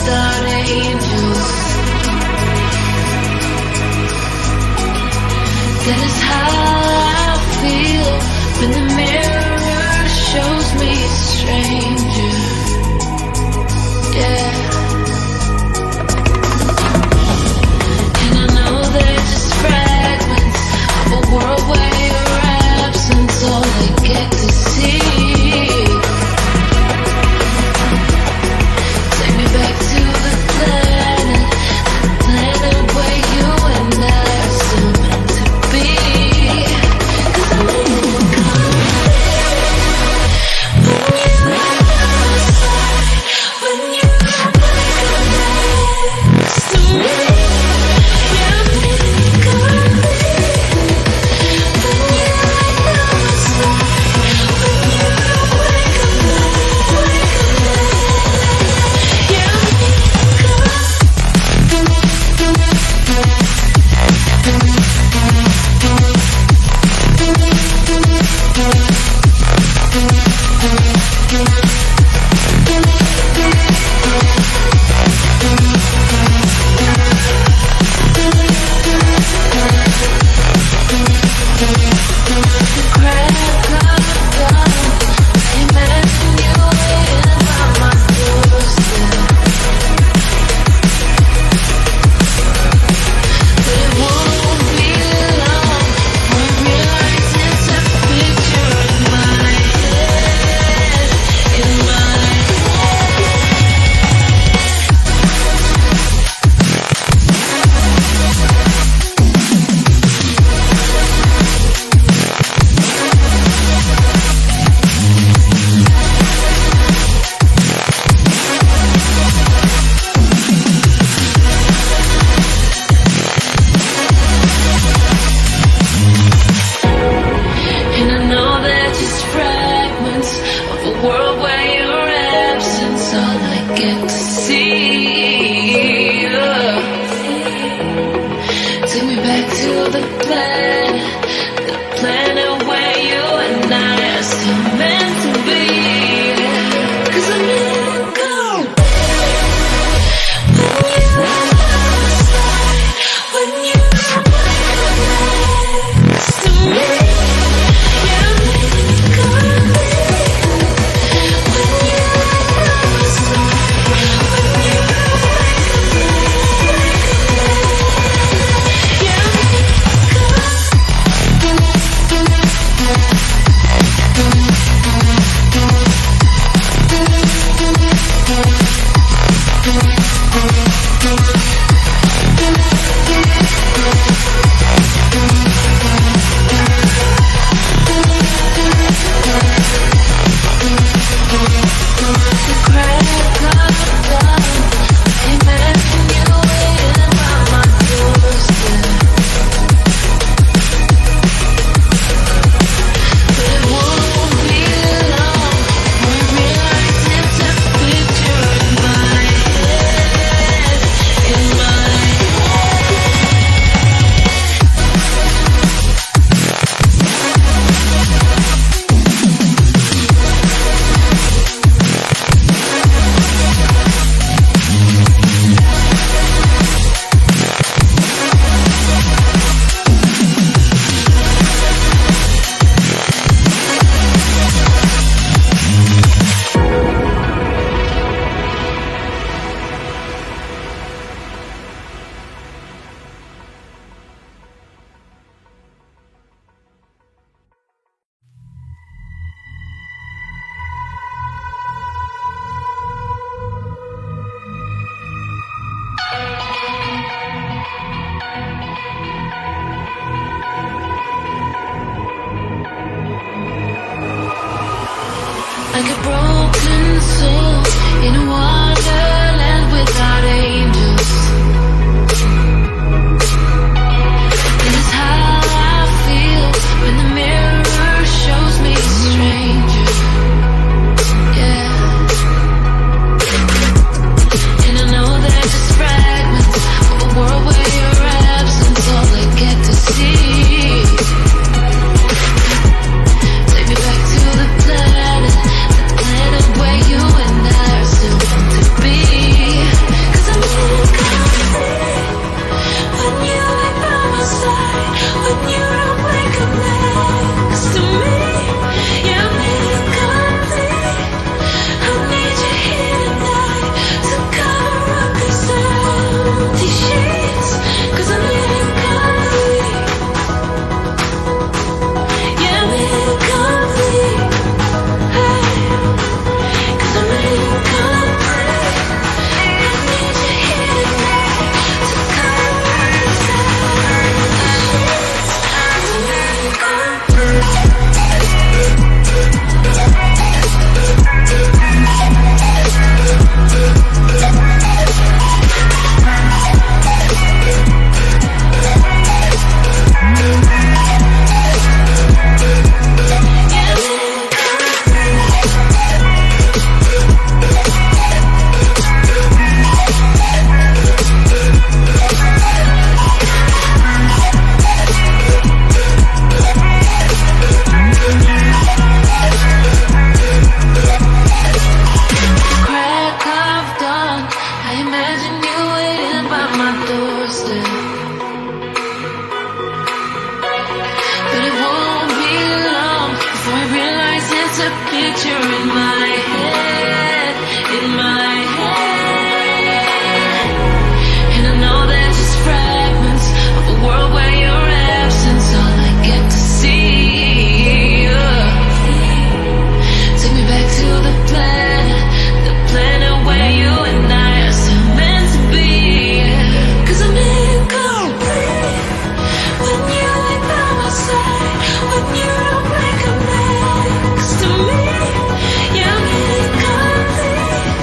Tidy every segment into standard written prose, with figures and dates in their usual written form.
without angels. That is how I feel when the mirror shows me a stranger. Yeah. And I know they're just fragments of a world where your absence all I get to see. Take me back to the planet where you and I are still meant to be. 'Cause I'm in the when you next to me. Like a broken soul in a wonderland without angels. This is how I feel when the mirror shows me a stranger. Yeah. And I know they're just fragments of a world where your absence all I get to see. Take me back to the planet where you and I are still meant to be. picture in my head, in my head. And I know they're just fragments of a world where your absence all I get to see. Take me back to the planet where you and I are still meant to be. 'Cause I'm incomplete when you ain't by my side, when you don't wake up next to me. Yeah, I'm incomplete.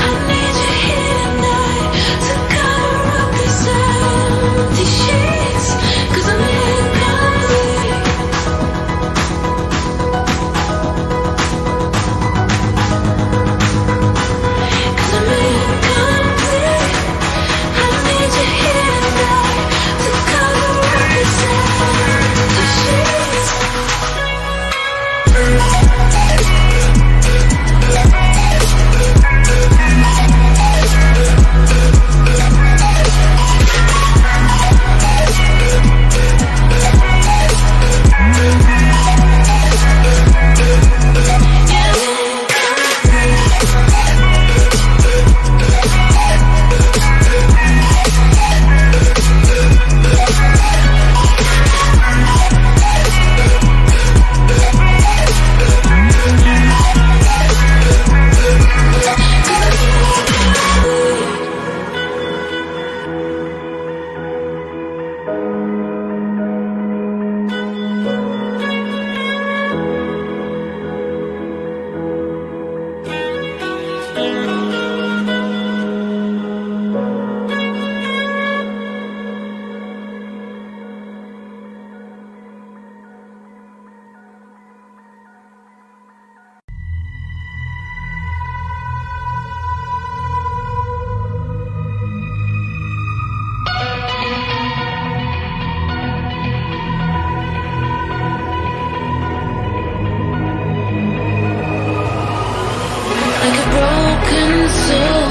I need you here tonight to cover up these empty sheets. 'Cause I'm incomplete. 'Cause I'm incomplete. I need you here tonight to cover up these empty sheets. Like a broken soul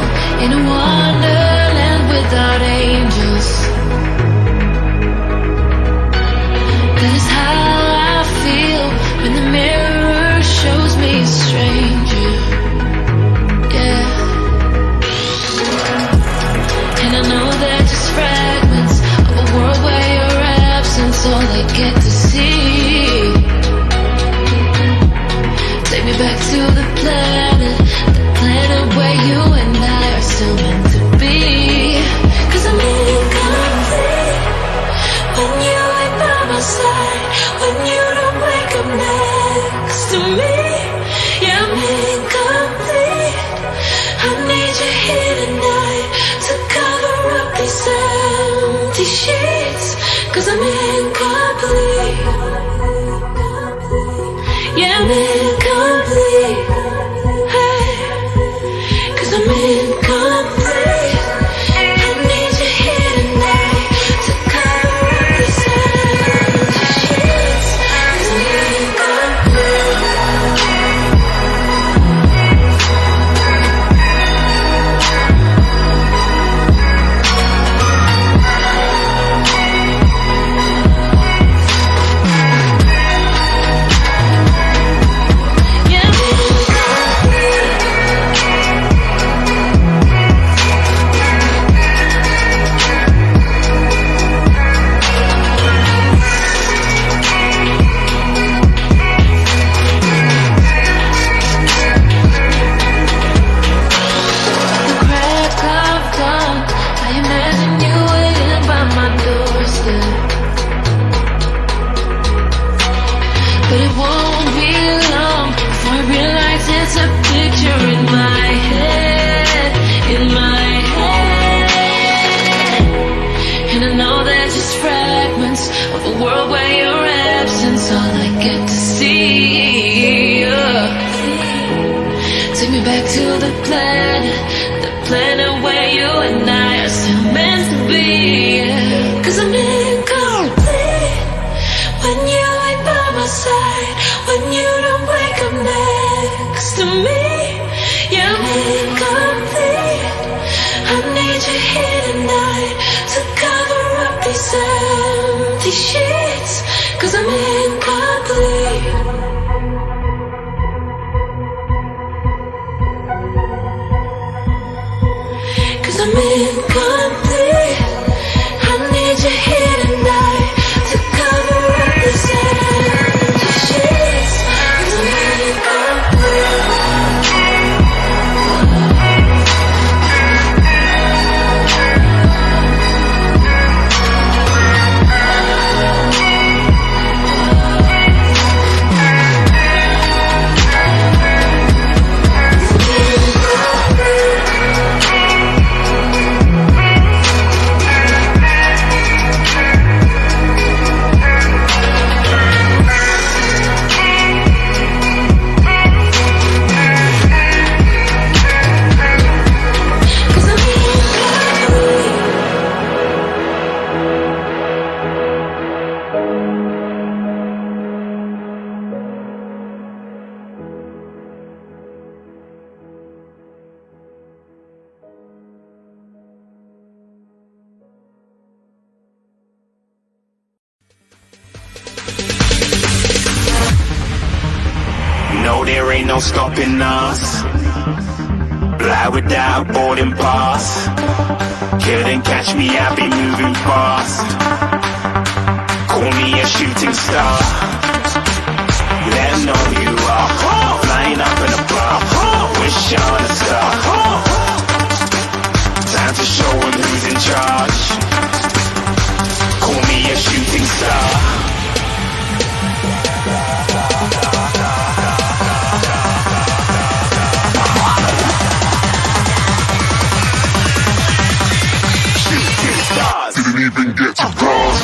in a wonderland without angels. That is how I feel when the mirror shows me a stranger. Yeah. And I know they're just fragments of a world where your absence all I get to see. Take me back to the planet where you and I are still meant to be. 'Cause I'm incomplete when you ain't by my side, when you don't wake up next to me. Yeah, I'm incomplete. I need you here tonight to cover up these empty sheets. 'Cause I'm incomplete. Yeah, I'm incomplete. I'm incomplete. I need you here tonight to cover up these empty sheets. 'Cause I'm incomplete. Yeah, but it won't be long before I realize it's a picture in my head, in my head. And I know they're just fragments of a world where your absence all I get to see. Take me back to the planet where you and I are still meant to be. 'Cause I'm incomplete when you ain't by my side, when you don't wake up next to me. Yeah, I'm incomplete. I need you here tonight to cover up these empty sheets. 'Cause I'm incomplete. ain't no stopping us. Fly without boarding pass. Couldn't catch me, I be moving fast. Call me a shooting star. Let 'em know who you are. Flying up in a bar. Wish on a star. Time to show 'em who's in charge. Call me a shooting star. Shooting stars. Didn't even get to cross.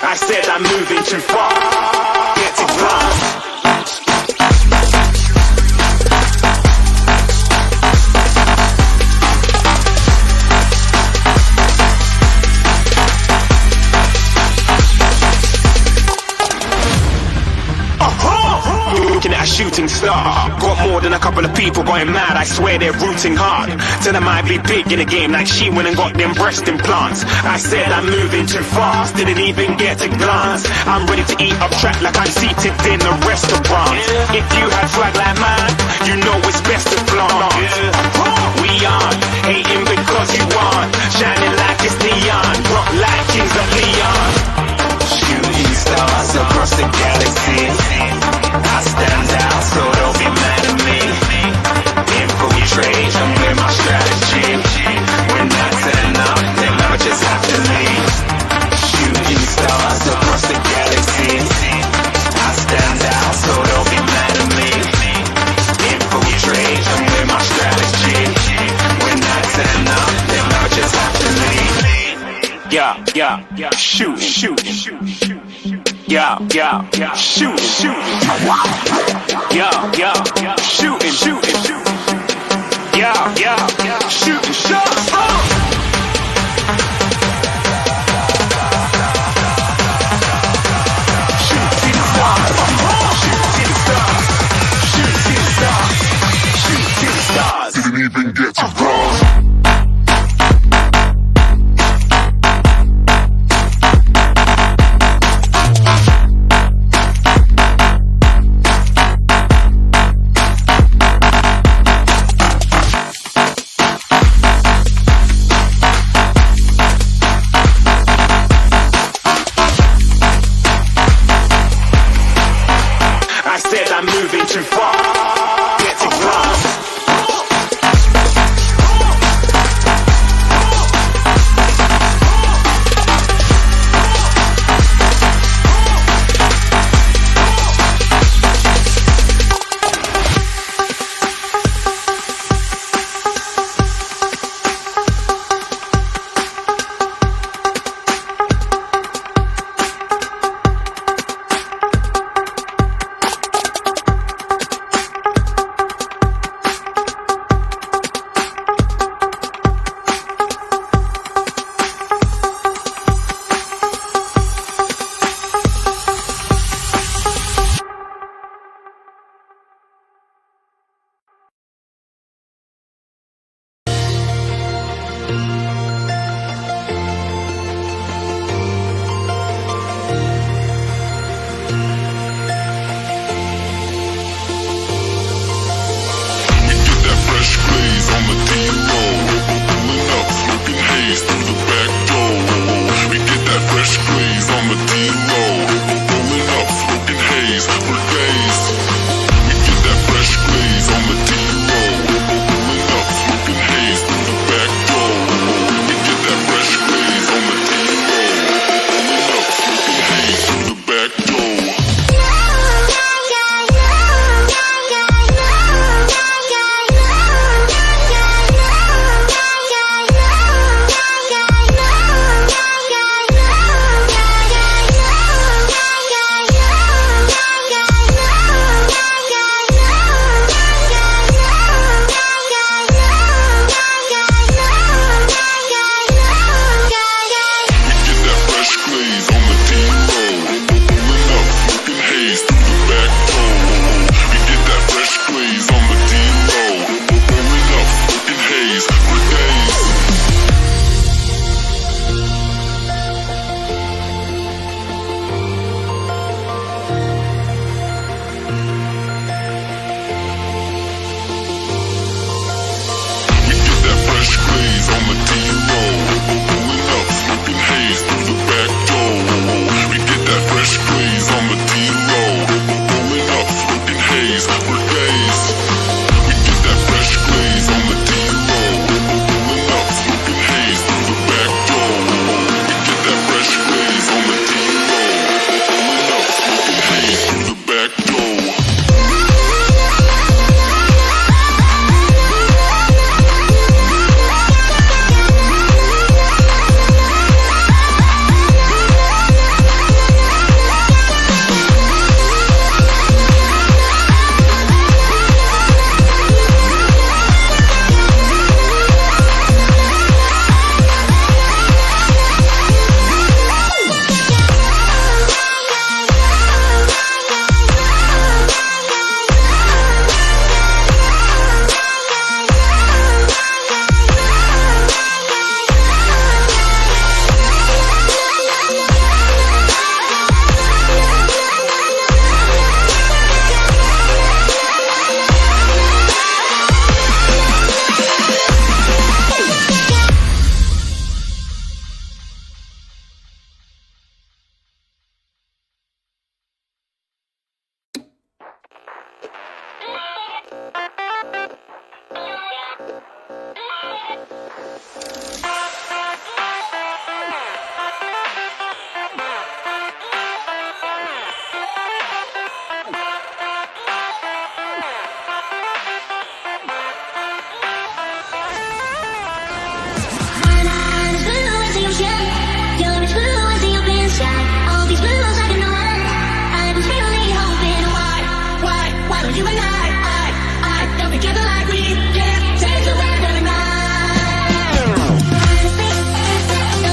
I said I'm moving too far. Get to glass. Looking at a shooting star. Got more than a couple of people going mad, I swear they're rooting hard. Tell them I be big in the game like she went and got them breast implants. I said I'm moving too fast, didn't even get to glance. I'm ready to eat up track like I'm seated in a restaurant. If you had swag like mine, you know it's best to flaunt. We aren't hating because you aren't. Shining like it's neon, rock like kings of Leon. Shooting stars across the galaxy. I stand out, so don't be mad at me. Infiltrate, I'm with my strategy. When I turn up, then I just have to leave. Shooting stars across the galaxy. I stand out, so don't be mad at me. Infiltrate, I'm with my strategy. When I turn up, then I just have to leave. Yeah, shoot. Yeah, shoot. Yeah, shooting. Yeah, shooting shots. Shooting stars. Didn't even get to cross. I said I'm moving too far.